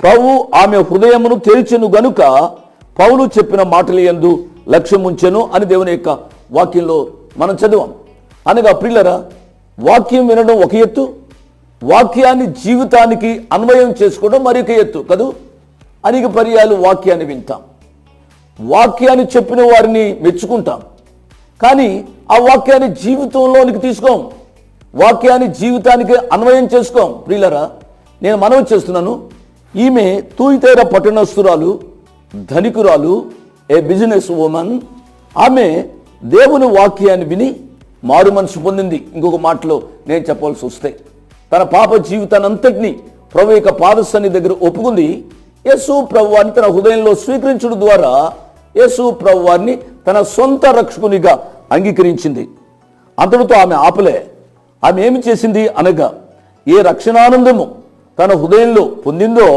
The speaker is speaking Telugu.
ప్రభు ఆమె హృదయమును తెరిచెను గనుక పౌలు చెప్పిన మాటల యందు లక్ష్యముంచెను అని దేవుని యొక్క వాక్యంలో మనం చదివాం. అనగా ప్రియులరా, వాక్యం వినడం ఒక ఎత్తు, వాక్యాన్ని జీవితానికి అన్వయం చేసుకోవడం మరొక ఎత్తు కదూ. అనేక పర్యాలు వాక్యాన్ని వింటాం, వాక్యాన్ని చెప్పిన వారిని మెచ్చుకుంటాం, కానీ ఆ వాక్యాన్ని జీవితంలోనికి తీసుకోం, వాక్యాన్ని జీవితానికి అన్వయం చేసుకోం. ప్రియులరా, నేను మనవి చేస్తున్నాను, ఈమె తూయితేర పట్టణస్తురాలు, ధనికురాలు, ఏ బిజినెస్ ఉమెన్. ఆమె దేవుని వాక్యాన్ని విని మారు మనసు పొందింది. ఇంకొక మాటలో నేను చెప్పాల్సి వస్తే తన పాప జీవితాన్ని అంతటినీ ప్రభు యొక్క పాద సన్నిధి దగ్గర ఒప్పుకుంది. యేసు ప్రభువాన్ని తన హృదయంలో స్వీకరించడం ద్వారా యేసు ప్రభువాన్ని తన సొంత రక్షకునిగా అంగీకరించింది. అంతటితో ఆమె ఆపలే. ఆమె ఏమి చేసింది అనగా, ఏ రక్షణానందము తన హృదయంలో పొందిందో